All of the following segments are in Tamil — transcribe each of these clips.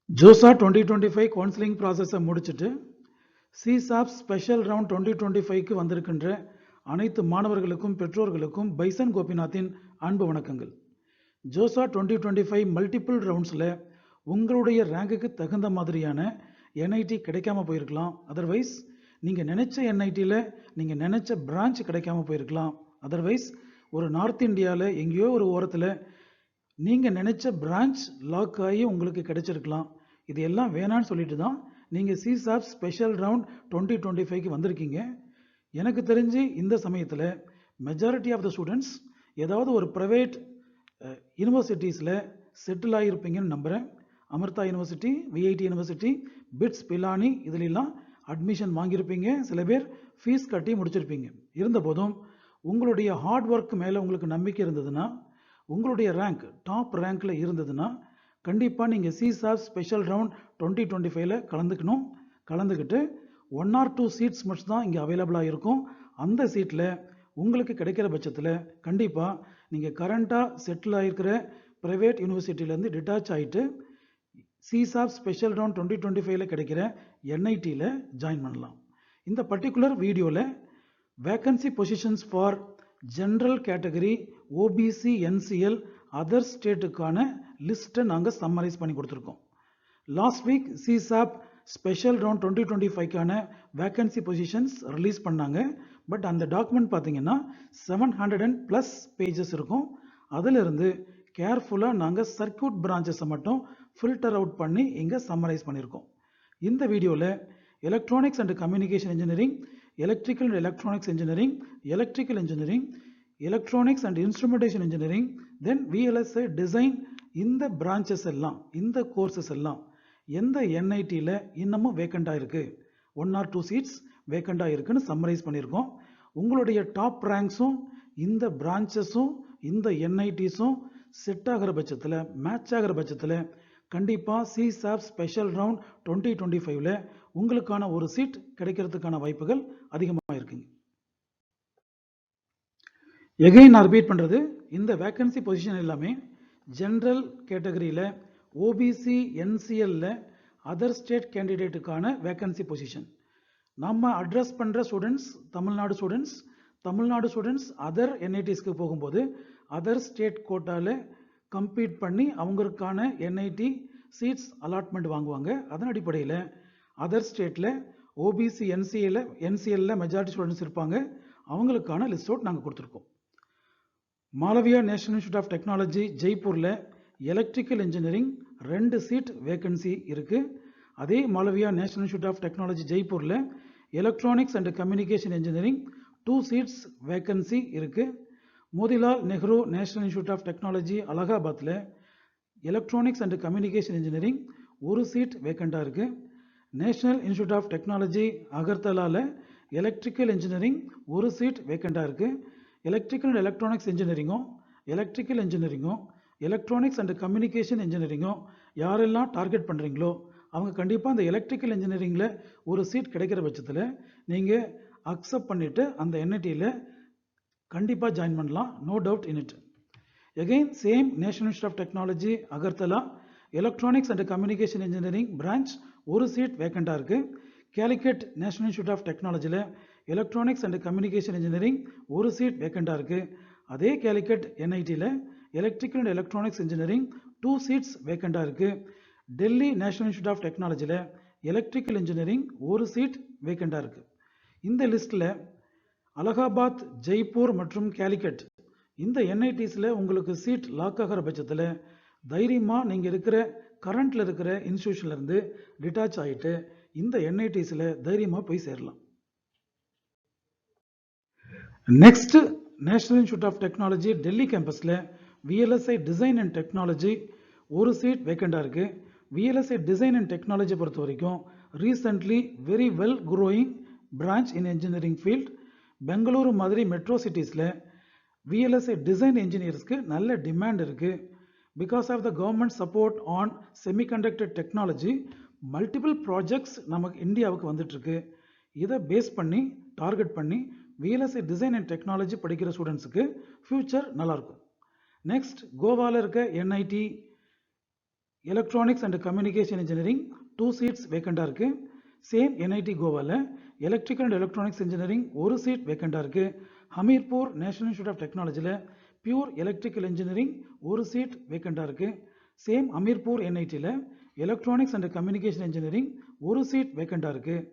ஜோசா 2025 கவுன்சிலிங் ப்ராசஸை முடிச்சுட்டு சிசாப் ஸ்பெஷல் ரவுண்ட் 2025க்கு வந்திருக்கின்ற அனைத்து மாணவர்களுக்கும் பெற்றோர்களுக்கும் பைசன் கோபிநாத்தின் அன்பு வணக்கங்கள். ஜோசா 2025 மல்டிபிள் ரவுண்ட்ஸில் உங்களுடைய ரேங்குக்கு தகுந்த மாதிரியான என்ஐடி கிடைக்காம போயிருக்கலாம். அதர்வைஸ் நீங்கள் நினச்ச என்ஐடியில் நீங்கள் நினச்ச பிரான்ச் கிடைக்காம போயிருக்கலாம். அதர்வைஸ் ஒரு நார்த் இந்தியாவில் எங்கேயோ ஒரு ஓரத்தில் நீங்கள் நினச்ச பிரான்ச் லாக் ஆகி உங்களுக்கு கிடைச்சிருக்கலாம். இது எல்லாம் வேணான்னு சொல்லிட்டு தான் நீங்கள் சிசாப் ஸ்பெஷல் ரவுண்ட் 2025க்கு வந்திருக்கீங்க. எனக்கு தெரிஞ்சு இந்த சமயத்தில் மெஜாரிட்டி ஆஃப் த ஸ்டூடெண்ட்ஸ் ஏதாவது ஒரு ப்ரைவேட் யூனிவர்சிட்டிஸில் செட்டில் ஆகியிருப்பீங்கன்னு நம்புகிறேன். Amrita university, VIT university, BITS, Pilani இதிலெல்லாம் அட்மிஷன் வாங்கியிருப்பீங்க. சில பேர் ஃபீஸ் கட்டி முடிச்சிருப்பீங்க. இருந்தபோதும் உங்களுடைய ஹார்ட் ஒர்க் மேலே உங்களுக்கு நம்பிக்கை இருந்ததுன்னா, உங்களுடைய ரேங்க் டாப் ரேங்க்ல இருந்ததுன்னா கண்டிப்பாக நீங்கள் சிசாப் ஸ்பெஷல் ரவுண்ட் 2025ல கலந்துக்கிட்டு 1 or 2 சீட்ஸ் மட்டும் தான் இங்கே அவைலபிளாக இருக்கும். அந்த சீட்டில் உங்களுக்கு கிடைக்கிற பட்சத்தில் கண்டிப்பாக நீங்கள் கரண்ட்டாக செட்டில் ஆகிருக்கிற ப்ரைவேட் யூனிவர்சிட்டியிலேருந்து டிட்டாச் ஆகிட்டு சிசாப் ஸ்பெஷல் ரவுண்ட் 2025ல கிடைக்கிற என்ஐடியில் ஜாயின் பண்ணலாம். இந்த பர்டிகுலர் வீடியோவில் vacancy positions for general category, OBC, NCL, other ஸ்டேட்டுக்கான லிஸ்ட்டை நாங்கள் சம்மரைஸ் பண்ணி கொடுத்துருக்கோம். Last week CSAB special round 2025க்கான வேக்கன்சி பொசிஷன்ஸ் ரிலீஸ் பண்ணாங்க. பட் அந்த டாக்குமெண்ட் பார்த்தீங்கன்னா 700+ பேஜஸ் இருக்கும். அதிலிருந்து கேர்ஃபுல்லாக நாங்கள் சர்க்யூட் பிரான்ச்சஸை மட்டும் ஃபில்டர் அவுட் பண்ணி இங்கே சம்மரைஸ் பண்ணியிருக்கோம். இந்த வீடியோவில் electronics and communication engineering, electrical and electronics engineering, electrical engineering, electronics and instrumentation engineering, then VLSI design, இந்த பிரான்ச்சஸ் எல்லாம், இந்த கோர்சஸ் எல்லாம் எந்த என்ஐடியில் இன்னமும் வேக்கண்டாக இருக்குது, 1 or 2 சீட்ஸ் வேக்கண்டாக இருக்குன்னு சம்மரைஸ் பண்ணியிருக்கோம். உங்களுடைய டாப் ரேங்க்ஸும் இந்த பிரான்ச்சஸும் இந்த என்ஐடிஸும் செட் ஆகிற பட்சத்தில், மேட்ச் ஆகிற பட்சத்தில் கண்டிப்பாக சிசாப் ஸ்பெஷல் ரவுண்ட் 2025ல உங்களுக்கான ஒரு சீட் கிடைக்கிறதுக்கான வாய்ப்புகள் அதிகமாக இருக்குங்க. எகைன் நான் ரிப்பீட் பண்ணுறது, இந்த வேக்கன்சி பொசிஷன் எல்லாமே ஜென்ரல் கேட்டகரியில், OBC, என்சிஎல்ல, other state கேண்டிடேட்டுக்கான vacancy position. நம்ம அட்ரஸ் பண்ணுற ஸ்டூடெண்ட்ஸ் தமிழ்நாடு ஸ்டூடெண்ட்ஸ் அதர் என்ஐடிஸ்க்கு போகும்போது அதர் ஸ்டேட் கோட்டாவில் கம்பீட் பண்ணி அவங்களுக்கான என்ஐடி சீட்ஸ் அலாட்மெண்ட் வாங்குவாங்க. அதன் அடிப்படையில் அதர் ஸ்டேட்டில் ஓபிசி, என்சிஎல்ல மெஜாரிட்டி ஸ்டூடெண்ட்ஸ் இருப்பாங்க. அவங்களுக்கான லிஸ்ட் அவுட் நாங்கள் கொடுத்துருக்கோம். Malaviya national institute of technology ஜெய்ப்பூரில் எலக்ட்ரிக்கல் இன்ஜினியரிங் 2 சீட் வேக்கன்சி இருக்குது. அதே Malaviya national institute of technology ஜெய்ப்பூரில் electronics and communication engineering 2 seats vacancy இருக்குது. Motilal Nehru national institute of technology அலகாபாத்தில் electronics and communication engineering 1 seat வேக்கண்டாக இருக்குது. நேஷனல் இன்ஸ்டியூட் ஆஃப் டெக்னாலஜி அகர்தலாவில் எலக்ட்ரிக்கல் இன்ஜினியரிங் 1 சீட் வேக்கண்டாக இருக்குது. எலக்ட்ரிக்கல் அண்ட் எலக்ட்ரானிக்ஸ் இன்ஜினியரிங்கும் எலக்ட்ரானிக்ஸ் அண்ட் கம்யூனிகேஷன் இன்ஜினியரிங்கும் யாரெல்லாம் டார்கெட் பண்ணுறீங்களோ அவங்க கண்டிப்பாக அந்த எலக்ட்ரிக்கல் இன்ஜினியரிங்கில் 1 சீட் கிடைக்கிற பட்சத்தில் நீங்கள் அக்செப்ட் பண்ணிவிட்டு அந்த என்ஐடியில் கண்டிப்பாக ஜாயின் பண்ணலாம். No doubt in it. Again same national institute of technology Agartala electronics and communication engineering branch 1 seat வேக்கண்டாக இருக்குது. கேலிக்கட் நேஷனல் இன்ஸ்டியூட் ஆஃப் டெக்னாலஜியில் electronics and communication engineering 1 seat வேக்கண்டாக இருக்குது. அதே கேலிக்கட் என்ஐடியில் electrical and electronics engineering 2 seats வேக்கண்டாக இருக்குது. டெல்லி நேஷனல் இன்ஸ்டியூட் ஆஃப் டெக்னாலஜியில் எலக்ட்ரிக்கல் இன்ஜினியரிங் 1 சீட் வேக்கண்டாக இருக்குது. இந்த லிஸ்ட்டில் அலகாபாத், ஜெய்ப்பூர் மற்றும் கேலிக்கட் இந்த என்ஐடிஸில் உங்களுக்கு சீட் லாக் ஆகிற பட்சத்தில் தைரியமாக நீங்கள் கரண்ட்டில் இருக்கிற இன்ஸ்டியூஷன்லேருந்து டிட்டாச் ஆகிட்டு இந்த என்ஐடிஸில் தைரியமாக போய் சேரலாம். Next national institute of technology Delhi கேம்பஸில் VLSI design and technology 1 seat வேக்கண்டாக இருக்குது. விஎல்எஸ்ஐ டிசைன் அண்ட் டெக்னாலஜி பொறுத்த வரைக்கும் recently very well growing branch in engineering field. Bengaluru மாதிரி மெட்ரோ சிட்டிஸில் விஎல்எஸ்ஐ டிசைன் இன்ஜினியர்ஸ்க்கு நல்ல டிமாண்ட் இருக்குது. Because of the government support on semiconductor technology multiple projects நமக்கு இந்தியாவுக்கு வந்துட்டுருக்கு. இதை பேஸ் பண்ணி டார்கெட் பண்ணி விஎல்எஸ்ஐ டிசைன் அண்ட் டெக்னாலஜி படிக்கிற ஸ்டூடெண்ட்ஸுக்கு ஃப்யூச்சர் நல்லாயிருக்கும். நெக்ஸ்ட் கோவாவில் இருக்க NIT electronics and communication engineering 2 seats வேக்கண்டாக இருக்குது. சேம் என்ஐடி கோவாவில் electrical and electronics engineering 1 seat வேக்கண்டாக இருக்குது. ஹமீர்பூர் நேஷனல் இன்ஸ்டியூட் ஆஃப் டெக்னாலஜியில் பியூர் எலக்ட்ரிக்கல் இன்ஜினியரிங் 1 சீட் வேக்கண்டாக இருக்குது. சேம் ஹமீர்பூர் என்ஐடியில் electronics and communication engineering 1 seat வேக்கண்டாக இருக்குது.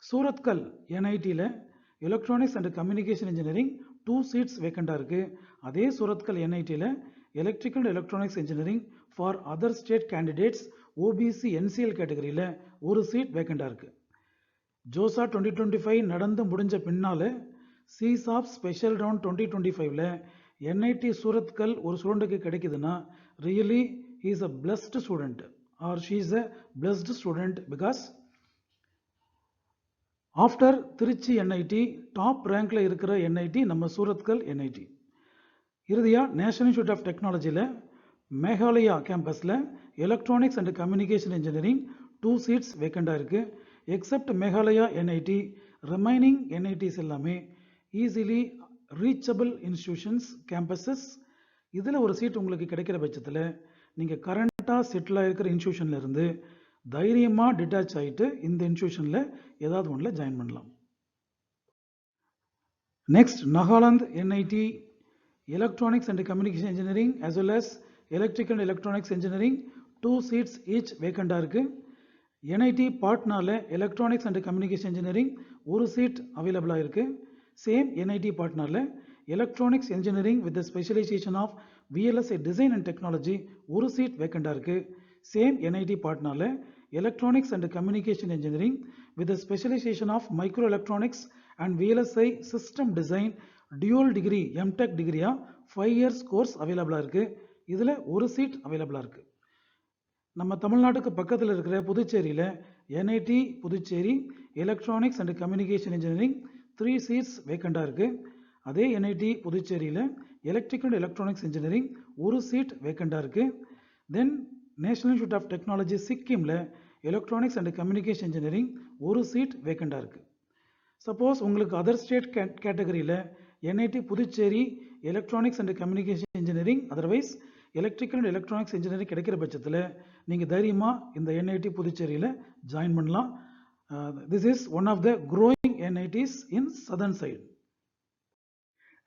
சூரத்கல் என்ஐடியில் electronics and communication engineering 2 seats வேக்கண்டாக இருக்குது. அதே சூரத்கல் என்ஐடியில் electrical and electronics engineering for other state candidates OBC NCL கேட்டகரியில் 1 சீட் வேக்கண்டாக இருக்குது. ஜோசா 2025 நடந்து முடிஞ்ச பின்னால் சிசாப் ஸ்பெஷல் ரவுண்ட் 2025ல் என்ஐடி சூரத்கல் ஒரு ஸ்டூடெண்ட்டுக்கு கிடைக்குதுன்னா really he is a blessed student or she is a blessed student because after Trichy NIT top ரேங்க்ல இருக்கிற என்ஐடி நம்ம சூரத்கல் என்ஐடி. இறுதியாக நேஷனல் இன்ஸ்டியூட் ஆஃப் டெக்னாலஜியில் மேகாலயா கேம்பஸில் electronics and communication engineering 2 seats வேக்கண்டாக இருக்குது. Except Meghalaya NIT remaining NITs எல்லாமே ஈஸிலி ரீச்சபிள் இன்ஸ்டிடியூஷன்ஸ் கேம்பஸஸ். இதில் ஒரு சீட் உங்களுக்கு கிடைக்கிற பட்சத்தில் நீங்கள் கரண்ட்டாக செட்டில் இருக்கிற இன்ஸ்டியூஷனில் இருந்து தைரியமாக டிட்டாச் ஆகிட்டு இந்த இன்ஸ்டியூஷனில் ஏதாவது ஒன்றில் ஜாயின் பண்ணலாம். Next Nagaland NIT electronics and communication engineering as well as electrical and electronics engineering 2 seats each வேக்கண்டாக இருக்குது. என்ஐடி பாட்னாவில் electronics and communication engineering 1 seat அவைலபிளாக இருக்குது. சேம் என்ஐடி பாட்னாவில் electronics engineering with specialisation of VLSI design and technology 1 seat வேக்கண்டாக இருக்குது. சேம் என்ஐடி பாட்னாவில் electronics and communication engineering with specialisation of micro electronics and VLSI system design dual degree MTech டிகிரியாக 5 இயர்ஸ் கோர்ஸ் அவைலபிளாக இருக்குது. இதில் 1 சீட் அவைலபிளாக இருக்குது. நம்ம தமிழ்நாட்டுக்கு பக்கத்தில் இருக்கிற புதுச்சேரியில் NIT Puducherry electronics and communication engineering 3 seats வேக்கண்டாக இருக்குது. அதே என்ஐடி புதுச்சேரியில் electrical and electronics engineering 1 seat வேக்கண்டாக இருக்குது. Then national institute of technology சிக்கிமில் electronics and communication engineering 1 seat வேக்கண்டாக இருக்குது. சப்போஸ் உங்களுக்கு அதர் ஸ்டேட் கேட்டகரியில் NIT Puducherry electronics and communication engineering otherwise electrical and electronics engineering கிடைக்கிற பட்சத்தில் நீங்கள் தைரியமாக இந்த என்ஐடி புதுச்சேரியில் ஜாயின் பண்ணலாம். This is one of the growing NITs in southern side.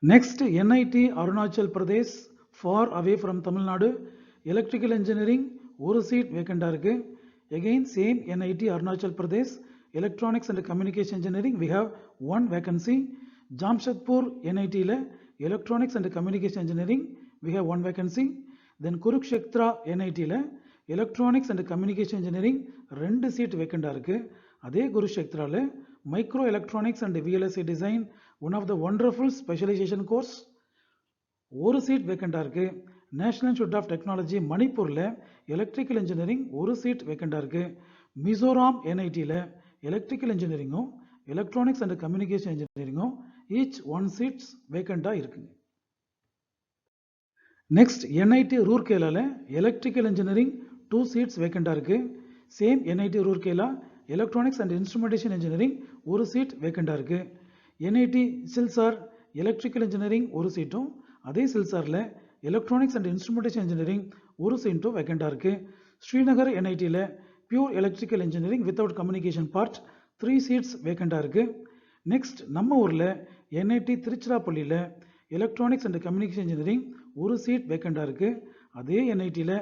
Next NIT Arunachal Pradesh far away from Tamil Nadu electrical engineering 1 seat வேக்கண்டாக இருக்குது. Again same NIT Arunachal Pradesh electronics and communication engineering we have 1 vacancy. Jamshedpur என்ஐடியில் electronics and communication engineering we have 1 vacancy. Then Kurukshetra என்ஐடியில் electronics and communication engineering 2 seat வேக்கண்டாக இருக்குது. அதே குருக்ஷேத்ராவில் micro electronics and VLSI design one of the wonderful specialisation course 1 seat வேக்கண்டாக இருக்குது. நேஷனல் இன்ஸ்டியூட் ஆஃப் டெக்னாலஜி மணிப்பூரில் எலக்ட்ரிக்கல் இன்ஜினியரிங் 1 சீட் வேக்கண்டாக இருக்குது. மிசோராம் என்ஐடியில் எலக்ட்ரிக்கல் இன்ஜினியரிங்கும் எலக்ட்ரானிக்ஸ் அண்ட் கம்யூனிகேஷன் இன்ஜினியரிங்கும் ஈச் 1 சீட்ஸ் வேக்கண்டாக இருக்குங்க. நெக்ஸ்ட் என்ஐடி ரூர்கேலாவில் எலக்ட்ரிக்கல் இன்ஜினியரிங் 2 சீட்ஸ் வேக்கண்டாக இருக்குது. Same NIT Rourkela electronics and instrumentation engineering 1 seat வேக்கண்டாக இருக்குது. என்ஐடி சில்சார் எலக்ட்ரிக்கல் இன்ஜினியரிங் 1 சீட்டும் அதே சில்சாரில் எலக்ட்ரானிக்ஸ் அண்ட் இன்ஸ்ட்ருமெண்டேஷன் இன்ஜினியரிங் 1 சீட்டும் வேக்கண்டாக இருக்குது. ஸ்ரீநகர் என்ஐடியில் pure electrical engineering without communication part 3 seats வேக்கண்டாக இருக்குது. நெக்ஸ்ட் நம்ம ஊரில் என்ஐடி திருச்சிராப்பள்ளியில் electronics and communication engineering 1 seat வேக்கண்டாக இருக்குது. அதே என்ஐடியில்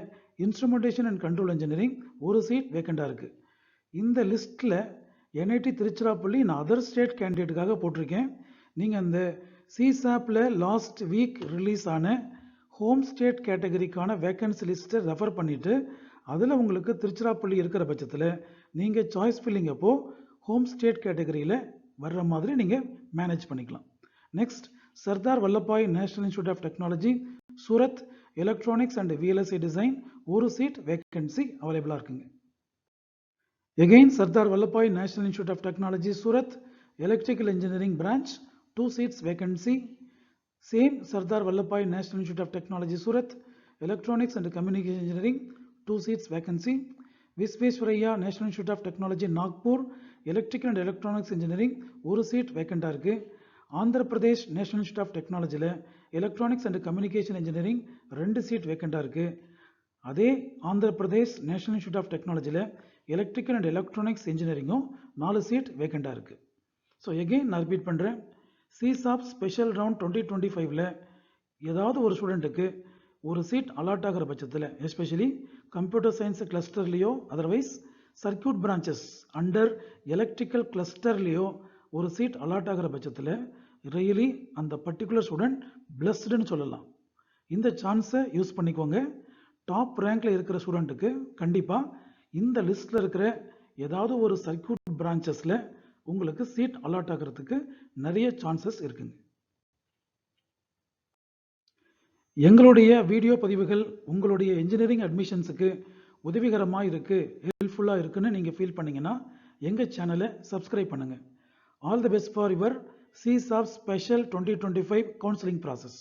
instrumentation and control engineering 1 seat வேக்கண்டாக இருக்குது. இந்த லிஸ்ட்டில் என்ஐடி திருச்சிராப்பள்ளி நான் அதர் ஸ்டேட் கேண்டிடேட்டுக்காக போட்டிருக்கேன். நீங்கள் அந்த சிசாப்பில் லாஸ்ட் வீக் ரிலீஸ் ஆன ஹோம் ஸ்டேட் கேட்டகரிக்கான வேக்கன்சி லிஸ்ட்டை ரெஃபர் பண்ணிவிட்டு அதில் உங்களுக்கு திருச்சிராப்பள்ளி இருக்கிற பட்சத்தில் நீங்கள் சாய்ஸ் ஃபில்லிங் அப்போ ஹோம் ஸ்டேட் கேட்டகரியில் வர்ற மாதிரி நீங்கள் மேனேஜ் பண்ணிக்கலாம். Next Sardar Vallabhbhai National institute of Technology Surat electronics and VLSI design 1 seat vacancy அவைலபிளாக இருக்குங்க. Again Sardar Vallabhbhai National institute of Technology Surat electrical engineering branch 2 seats vacancy. Same Sardar Vallabhbhai National institute of Technology Surat electronics and communication engineering 2 seats vacancy. Visvesvaraya national institute of technology Nagpur electrical and electronics engineering 1 seat வேக்கண்டாக இருக்குது. Andhra Pradesh national institute of டெக்னாலஜியில் electronics and communication engineering 2 seat வேக்கண்டாக இருக்குது. அதே Andhra Pradesh national institute of டெக்னாலஜியில் எலக்ட்ரிக்கல் அண்ட் எலக்ட்ரானிக்ஸ் இன்ஜினியரிங்கும் 4 சீட் வேக்கண்டாக இருக்குது. ஸோ எகெயின் நான் ரிப்பீட் பண்ணுறேன், சிசாப் ஸ்பெஷல் ரவுண்ட் 2025ல் ஏதாவது ஒரு ஸ்டூடெண்ட்டுக்கு ஒரு சீட் அலாட் ஆகிற பட்சத்தில், எஸ்பெஷலி கம்ப்யூட்டர் சயின்ஸ் கிளஸ்டர்லேயோ otherwise circuit branches under electrical கிளஸ்டர்லேயோ ஒரு சீட் அலாட் ஆகிற பட்சத்தில் ரியலி அந்த பர்டிகுலர் ஸ்டூடெண்ட் பிளஸ்டுன்னு சொல்லலாம். இந்த சான்ஸை யூஸ் பண்ணிக்கோங்க. டாப் ரேங்க்ல இருக்கிற ஸ்டூடெண்ட்டுக்கு கண்டிப்பாக இந்த லிஸ்ட்டில் இருக்கிற ஏதாவது ஒரு சர்க்கியூட் பிரான்ச்சஸில் உங்களுக்கு சீட் அலாட் ஆகிறதுக்கு நிறைய சான்சஸ் இருக்குங்க. எங்களுடைய வீடியோ பதிவுகள் உங்களுடைய இன்ஜினியரிங் அட்மிஷன்ஸுக்கு உதவிகரமாக இருக்குது, ஹெல்ப்ஃபுல்லாக இருக்குன்னு நீங்கள் ஃபீல் பண்ணிங்கன்னா எங்கள் சேனலை சப்ஸ்கிரைப் பண்ணுங்கள். All the best for your CSAB special 2025 counselling process.